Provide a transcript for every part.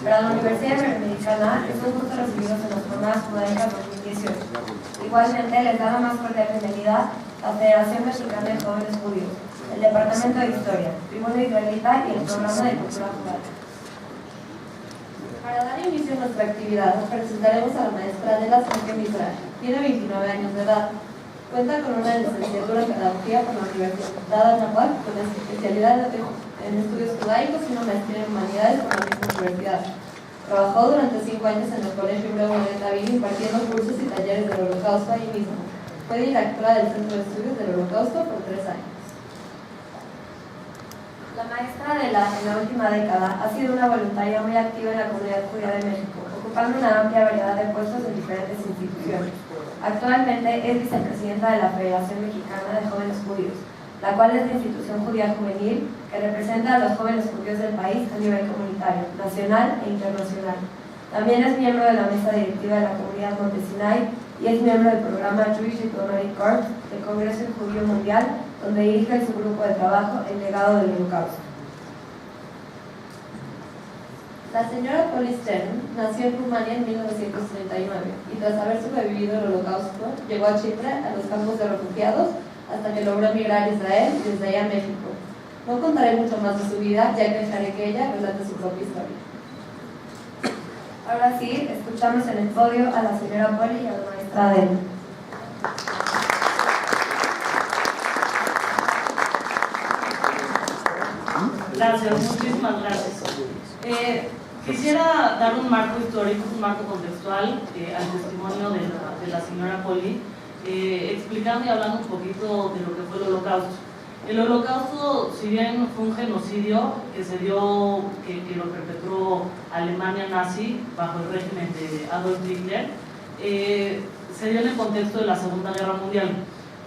Para la Universidad Iberoamericana es un gusto recibirlos en las jornadas judaicas 2018. Igualmente les da la más cordial bienvenida la Federación Mexicana de Jóvenes Judíos, el Departamento de Historia, Tribuna Israelita y el Programa de Cultura Judaica. Para dar inicio a nuestra actividad, presentaremos a la maestra Adela Sánchez Mizrahi. Tiene 29 años de edad. Cuenta con una licenciatura en Pedagogía por la Universidad de Anáhuac, con especialidad en estudios judaicos y una maestría en Humanidades por la misma universidad. Trabajó durante 5 años en el Colegio Hebreo Mogen David impartiendo cursos y talleres del Holocausto ahí mismo. Fue directora del Centro de Estudios del Holocausto por 3 años. La maestra Adela, en la última década, ha sido una voluntaria muy activa en la comunidad judía de México, ocupando una amplia variedad de puestos en diferentes instituciones. Actualmente es vicepresidenta de la Federación Mexicana de Jóvenes Judíos, la cual es la institución judía juvenil que representa a los jóvenes judíos del país a nivel comunitario, nacional e internacional. También es miembro de la mesa directiva de la comunidad Montesinay y es miembro del programa Jewish Diplomatic Corps del Congreso Judío Mundial, donde dirige su grupo de trabajo El legado del Holocausto. La señora Polly Stern nació en Rumania en 1939 y tras haber sobrevivido el Holocausto llegó a Chipre, a los campos de refugiados, hasta que logró emigrar a Israel y desde allá a México. No contaré mucho más de su vida, ya que dejaré que ella relate su propia historia. Ahora sí, escuchamos en el podio a la señora Polly y a la maestra Adela. Gracias, muchísimas gracias. Quisiera dar un marco histórico, un marco contextual al testimonio de la señora Polly, explicando y hablando un poquito de lo que fue el Holocausto. El Holocausto, si bien fue un genocidio que se dio, que lo perpetró Alemania nazi bajo el régimen de Adolf Hitler, se dio en el contexto de la Segunda Guerra Mundial.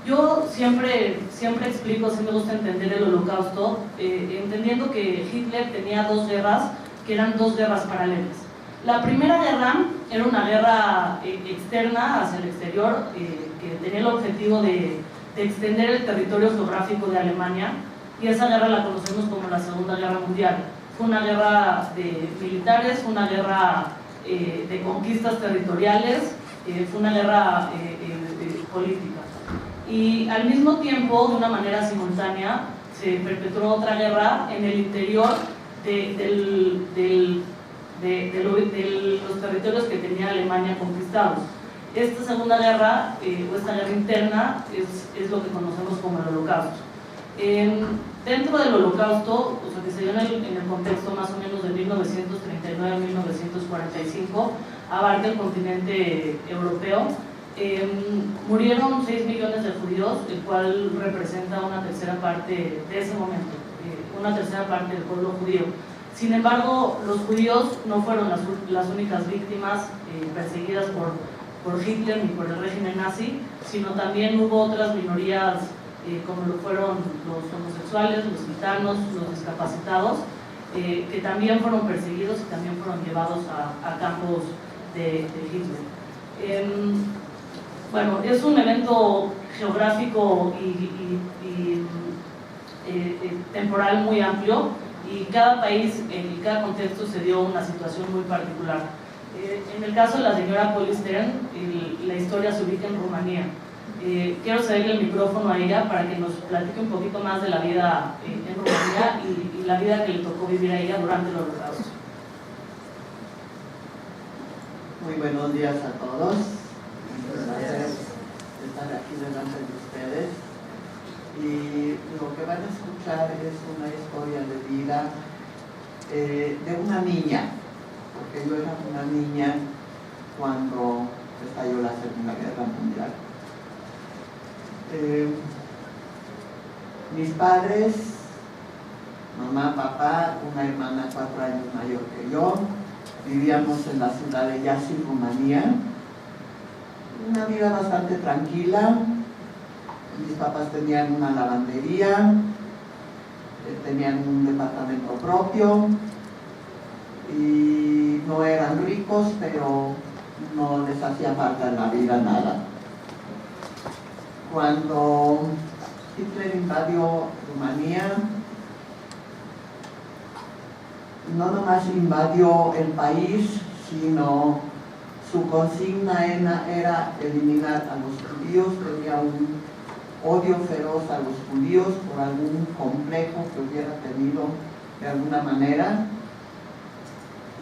Yo siempre explico, sí me gusta entender el Holocausto, entendiendo que Hitler tenía 2 guerras, que eran 2 guerras paralelas. La primera guerra era una guerra externa hacia el exterior, que tenía el objetivo de extender el territorio geográfico de Alemania, y esa guerra la conocemos como la Segunda Guerra Mundial. Fue una guerra de militares, fue una guerra de conquistas territoriales, fue una guerra política. Y al mismo tiempo, de una manera simultánea, se perpetró otra guerra en el interior de los territorios que tenía Alemania conquistados. Esta segunda guerra, o esta guerra interna, es lo que conocemos como el Holocausto. Dentro del Holocausto, o sea, que se dio en el contexto más o menos de 1939 a 1945, abarca el continente europeo. Murieron 6 millones de judíos, el cual representa una tercera parte de ese momento, una tercera parte del pueblo judío. Sin embargo, los judíos no fueron las únicas víctimas perseguidas por Hitler ni por el régimen nazi, sino también hubo otras minorías como lo fueron los homosexuales, los gitanos, los discapacitados, que también fueron perseguidos y también fueron llevados a campos de Hitler. Bueno, es un evento geográfico y temporal muy amplio, y cada país, en cada contexto se dio una situación muy particular. En el caso de la señora Polly Stern, la historia se ubica en Rumanía. Quiero cederle el micrófono a ella para que nos platique un poquito más de la vida en Rumanía y la vida que le tocó vivir a ella durante el Holocausto. Muy buenos días a todos. Gracias por estar aquí delante de ustedes. Y lo que van a escuchar es una historia de vida de una niña, porque yo era una niña cuando estalló la Segunda Guerra Mundial. Mis padres, mamá, papá, una hermana 4 años mayor que yo, vivíamos en la ciudad de Iași, Rumanía. Una vida bastante tranquila. Mis papás tenían una lavandería, tenían un departamento propio y no eran ricos, pero no les hacía falta en la vida nada. Cuando Hitler invadió Rumanía, no nomás invadió el país, sino su consigna era eliminar a los judíos. Tenía un odio feroz a los judíos por algún complejo que hubiera tenido de alguna manera,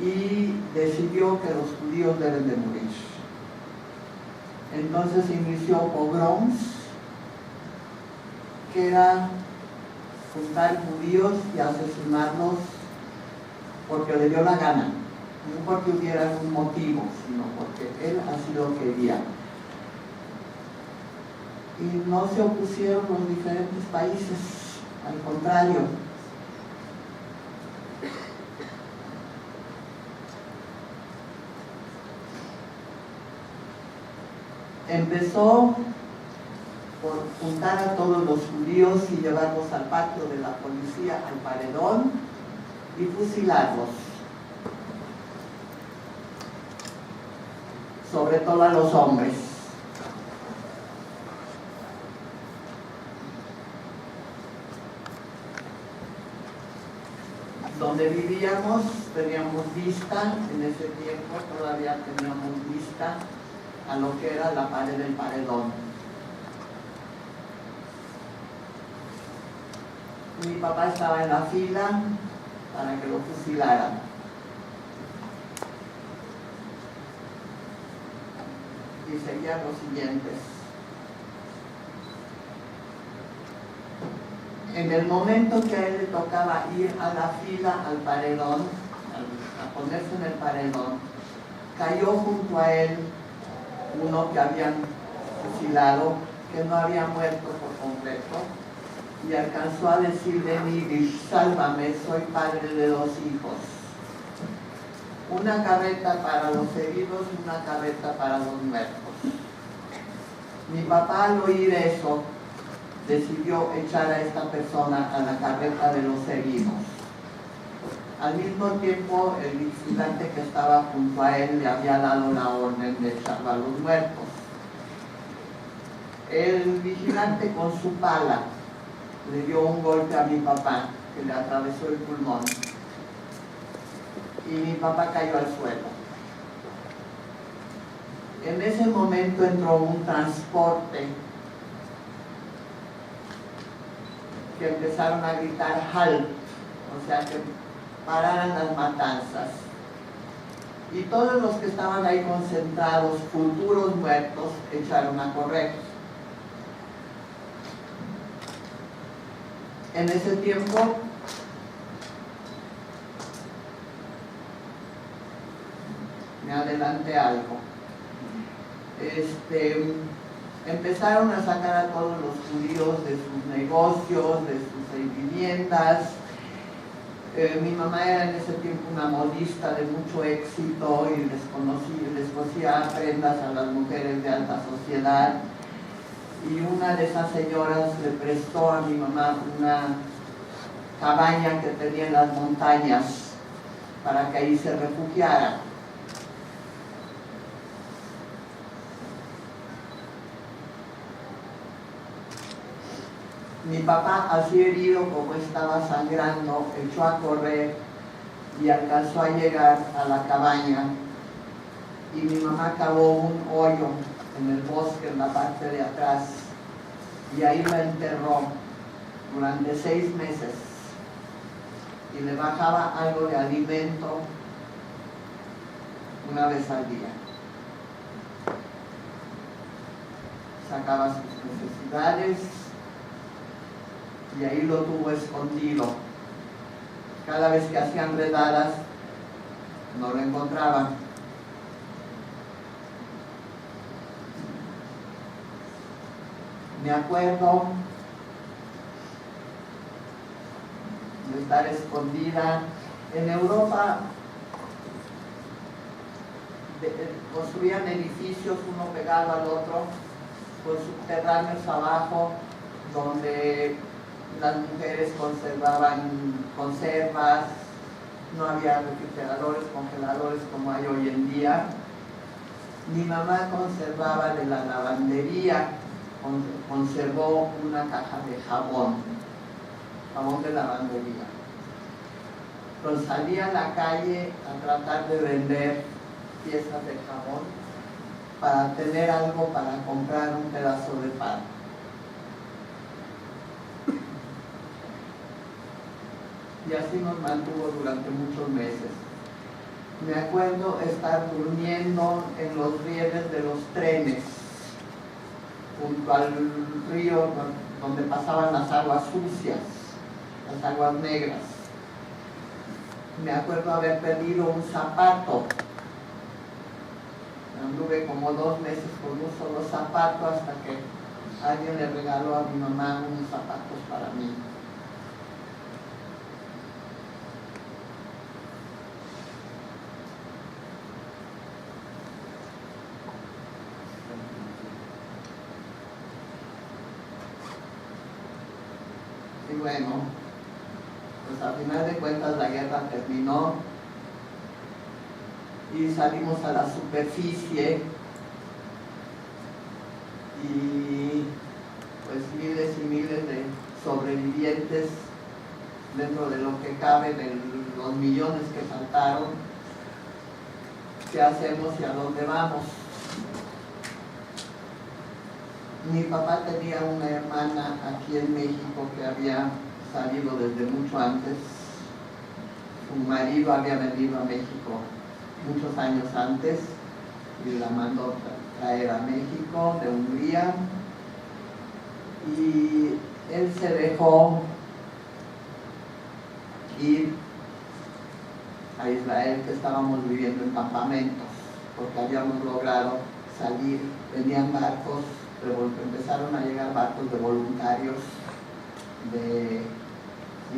y decidió que los judíos deben de morir. Entonces inició pogroms, que era juntar judíos y asesinarlos porque le dio la gana, no porque hubiera un motivo, sino porque él así lo quería. Y no se opusieron los diferentes países, al contrario. Empezó por juntar a todos los judíos y llevarlos al patio de la policía, al paredón, y fusilarlos. Sobre todo a los hombres. Donde vivíamos teníamos vista, en ese tiempo todavía teníamos vista a lo que era la pared del paredón. Mi papá estaba en la fila para que lo fusilaran. Y seguían los siguientes. En el momento que a él le tocaba ir a la fila al paredón, a ponerse en el paredón, cayó junto a él uno que habían fusilado, que no había muerto por completo, y alcanzó a decirle en yiddish: sálvame, soy padre de 2 hijos. Una carreta para los heridos y una carreta para los muertos. Mi papá, al oír eso, decidió echar a esta persona a la carreta de los heridos. Al mismo tiempo, el vigilante que estaba junto a él le había dado la orden de echarlo a los muertos. El vigilante, con su pala, le dio un golpe a mi papá, que le atravesó el pulmón, y mi papá cayó al suelo. En ese momento entró un transporte que empezaron a gritar halt, o sea, que pararan las matanzas. Y todos los que estaban ahí concentrados, futuros muertos, echaron a correr. En ese tiempo, me adelanté algo. Empezaron a sacar a todos los judíos de sus negocios, de sus viviendas. Mi mamá era en ese tiempo una modista de mucho éxito y les cosía prendas a las mujeres de alta sociedad. Y una de esas señoras le prestó a mi mamá una cabaña que tenía en las montañas para que ahí se refugiara. Mi papá, así herido como estaba sangrando, echó a correr y alcanzó a llegar a la cabaña. Y mi mamá cavó un hoyo en el bosque, en la parte de atrás, y ahí la enterró durante 6 meses. Y le bajaba algo de alimento una vez al día. Sacaba sus necesidades y ahí lo tuvo escondido. Cada vez que hacían redadas, no lo encontraban. Me acuerdo de estar escondida. En Europa construían edificios uno pegado al otro, con subterráneos abajo, donde las mujeres conservaban conservas. No había refrigeradores, congeladores como hay hoy en día. Mi mamá conservaba de la lavandería, conservó una caja de jabón de lavandería. Pero salí a la calle a tratar de vender piezas de jamón para tener algo para comprar un pedazo de pan. Y así nos mantuvo durante muchos meses. Me acuerdo estar durmiendo en los rieles de los trenes, junto al río donde pasaban las aguas sucias, las aguas negras. Me acuerdo haber perdido un zapato. Anduve como 2 meses con un solo zapato hasta que alguien le regaló a mi mamá unos zapatos para mí. Y bueno, pues al final de cuentas la guerra terminó y salimos a la superficie y pues miles y miles de sobrevivientes dentro de lo que cabe de los millones que faltaron. ¿Qué hacemos y a dónde vamos? Mi papá tenía una hermana aquí en México que había salido desde mucho antes. Su marido había venido a México muchos años antes y la mandó traer a México de Hungría. Y él se dejó ir a Israel, que estábamos viviendo en campamentos, porque habíamos logrado salir. Venían barcos, empezaron a llegar barcos de voluntarios de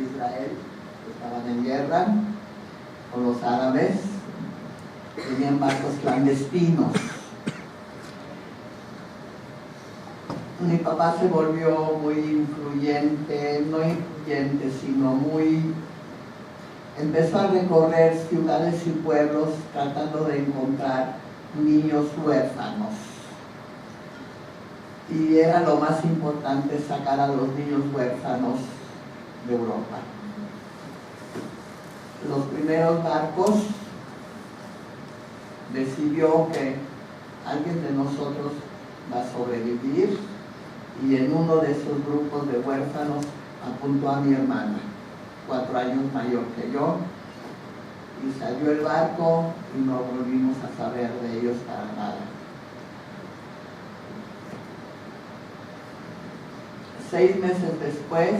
Israel, que estaban en guerra con los árabes. Venían barcos clandestinos. Mi papá se volvió muy influyente, no influyente, sino muy... Empezó a recorrer ciudades y pueblos tratando de encontrar niños huérfanos. Y era lo más importante, sacar a los niños huérfanos de Europa. Los primeros barcos decidió que alguien de nosotros va a sobrevivir, y en uno de esos grupos de huérfanos apuntó a mi hermana, 4 años mayor que yo, y salió el barco y no volvimos a saber de ellos para nada. 6 meses después,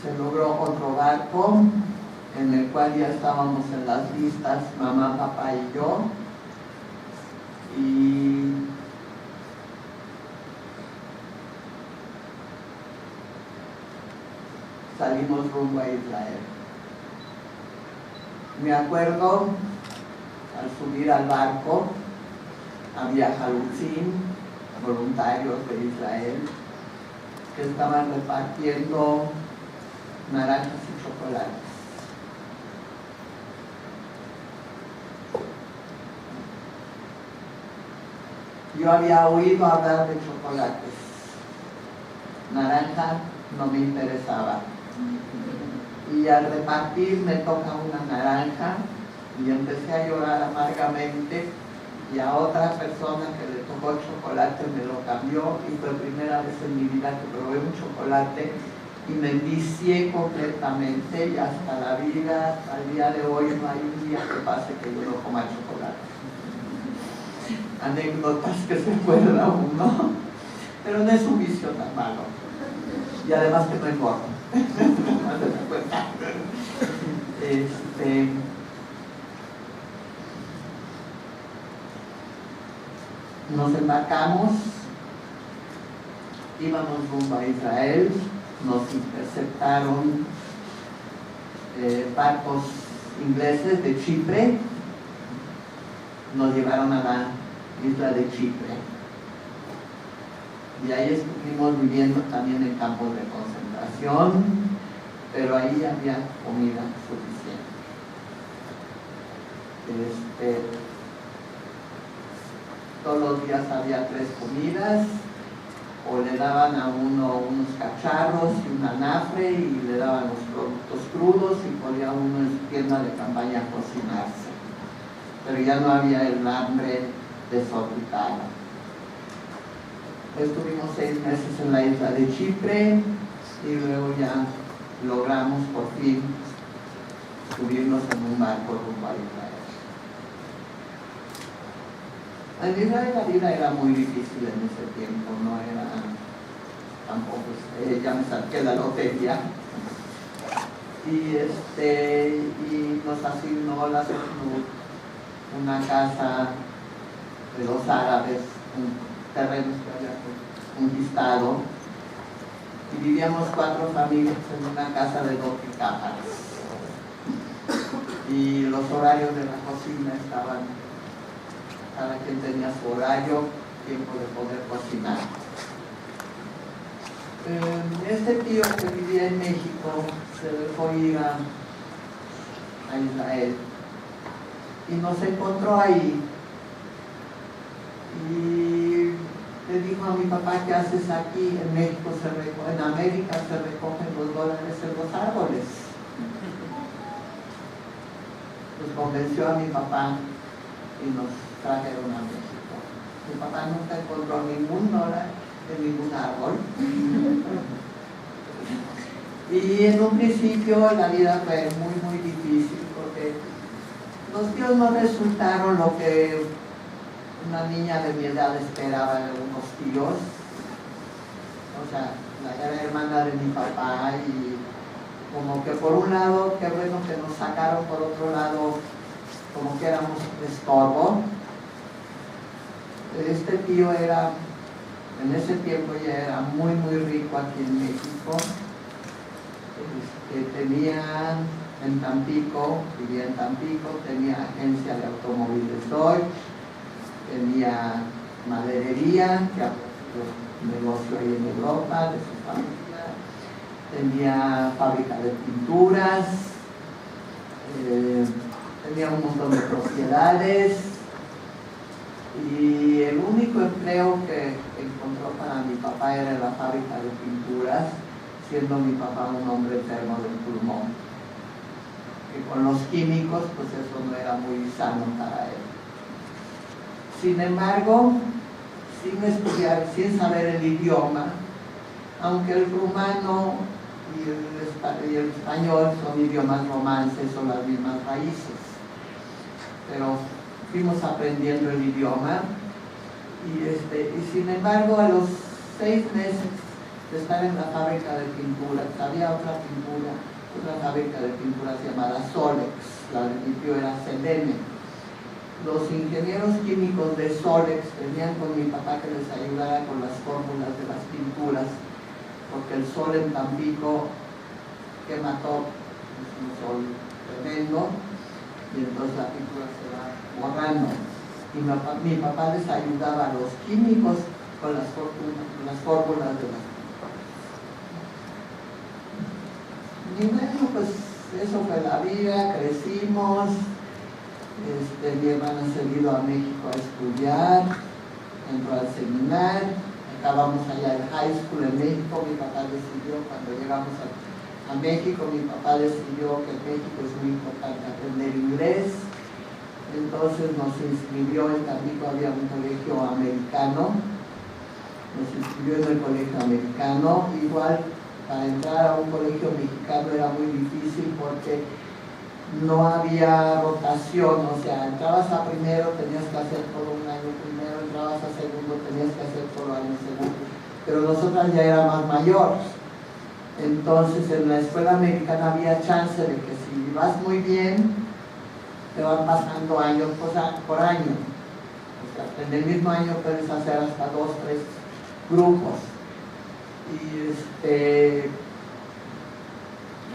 se logró otro barco en el cual ya estábamos en las listas, mamá, papá y yo, y salimos rumbo a Israel. Me acuerdo, al subir al barco, había jalutzim, voluntarios de Israel, que estaban repartiendo naranjas y chocolates. Yo había oído hablar de chocolates. Naranja no me interesaba. Y al repartir me toca una naranja y empecé a llorar amargamente, y a otra persona que le tocó chocolate me lo cambió, y fue primera vez en mi vida que probé un chocolate y me envicié completamente, y hasta la vida, hasta el día de hoy, no hay un día que pase que yo no coma chocolate. Anécdotas que se acuerda uno, pero no es un vicio tan malo, y además que no engorda. Nos embarcamos, íbamos rumbo a Israel, nos interceptaron barcos ingleses de Chipre, nos llevaron a la isla de Chipre, y ahí estuvimos viviendo también en campos de concentración, pero ahí había comida suficiente. Todos los días había 3 comidas, o le daban a uno unos cacharros y un anafre y le daban los productos crudos y podía uno en su tienda de campaña cocinarse. Pero ya no había el hambre desorbitada. Estuvimos 6 meses en la isla de Chipre y luego ya logramos por fin subirnos en un barco rumbo a Israel. En Israel la vida era muy difícil en ese tiempo, no era tampoco, ya me saqué la lotería. Y nos asignó la SECNUR una casa de los árabes, un terreno que había conquistado, y vivíamos 4 familias en una casa de 12 cámaras. Y los horarios de la cocina estaban, cada quien tenía su horario, tiempo de poder cocinar. Este tío que vivía en México se dejó ir a Israel y nos encontró ahí y le dijo a mi papá: ¿qué haces aquí? En México en América se recogen los dólares en los árboles. Nos convenció a mi papá y nos trajeron a México. Mi papá nunca encontró ningún dólar en ningún árbol. Y en un principio la vida fue muy difícil porque los tíos no resultaron lo que una niña de mi edad esperaba de unos tíos. O sea, era hermana de mi papá y como que por un lado, qué bueno que nos sacaron, por otro lado, como que éramos estorbo. Este tío era, en ese tiempo ya era muy rico aquí en México. Tenía en Tampico, vivía en Tampico, tenía agencia de automóviles Dodge, tenía maderería, que abrió negocio ahí en Europa, de su familia, tenía fábrica de pinturas, tenía un montón de propiedades. Y el único empleo que encontró para mi papá era en la fábrica de pinturas, siendo mi papá un hombre enfermo del pulmón. Que con los químicos, pues eso no era muy sano para él. Sin embargo, sin estudiar, sin saber el idioma, aunque el rumano y el español son idiomas romances, son las mismas raíces, pero fuimos aprendiendo el idioma y sin embargo a los 6 meses de estar en la fábrica de pinturas, había otra fábrica de pinturas llamada Solex, la de mi tío era Selene. Los ingenieros químicos de Solex venían con mi papá que les ayudara con las fórmulas de las pinturas, porque el sol en Tampico quema todo, es un sol tremendo, y entonces la pintura se va borrando. Y mi papá les ayudaba a los químicos con las fórmulas de las pinturas. Y bueno, pues eso fue la vida, crecimos. Mi hermana se vino a México a estudiar, entró al seminario, acabamos allá el high school en México. Mi papá decidió, cuando llegamos a México, mi papá decidió que en México es muy importante aprender inglés. Entonces nos inscribió, en Tampico había un colegio americano, nos inscribió en el colegio americano. Igual, para entrar a un colegio mexicano era muy difícil porque no había rotación, o sea, entrabas a primero, tenías que hacer todo un año primero, entrabas a segundo, tenías que hacer todo el año segundo, pero nosotras ya éramos mayores. Entonces en la escuela americana había chance de que si vas muy bien, te van pasando años por año. O sea, en el mismo año puedes hacer hasta 2, 3 grupos. Y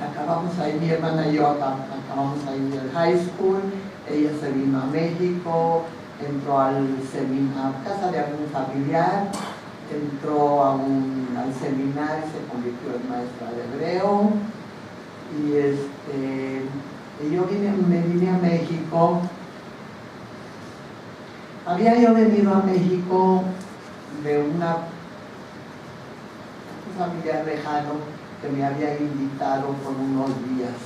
acabamos ahí, mi hermana y yo acabamos ahí el high school. Ella se vino a México, entró a casa de algún familiar, entró al seminario, se convirtió en maestra de hebreo. Y yo me vine a México. Había yo venido a México de una familiar lejano que me había invitado por unos días.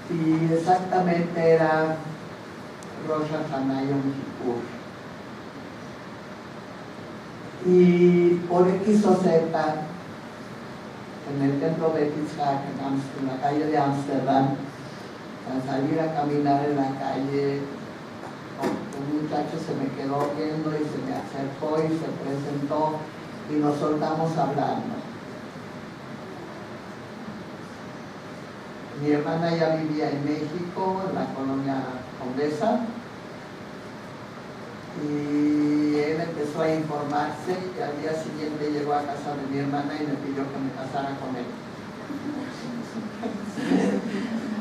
Y exactamente era Rosh Hashanah Yom Kippur. Y por X o Z, en el templo de Itzhak, en la calle de Ámsterdam, al salir a caminar en la calle, un muchacho se me quedó viendo y se me acercó y se presentó y nos soltamos hablando. Mi hermana ya vivía en México, en la colonia Condesa, y él empezó a informarse y al día siguiente llegó a casa de mi hermana y me pidió que me casara con él.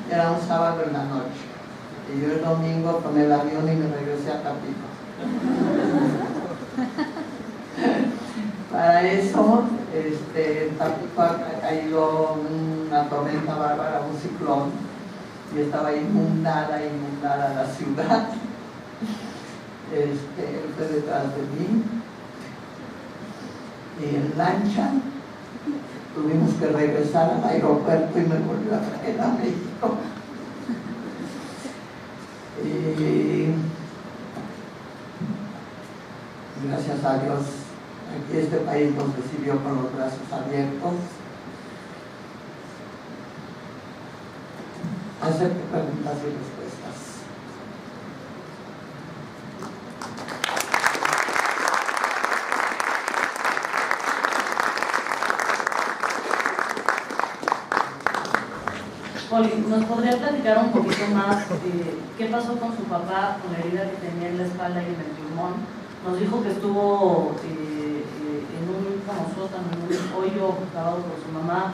Era un sábado en la noche y yo el domingo tomé el avión y me regresé a Tampico. Para eso, en Tampico ha caído una tormenta bárbara, un ciclón, y estaba inundada la ciudad. Él fue detrás de mí y en lancha tuvimos que regresar al aeropuerto y me volvió a traer a México. Y gracias a Dios, aquí este país nos recibió con los brazos abiertos. Acepto preguntas y respuestas. Poli, ¿nos podría platicar un poquito más qué pasó con su papá, con la herida que tenía en la espalda y en el pulmón? Nos dijo que estuvo en un sótano, en un hoyo cavado por su mamá.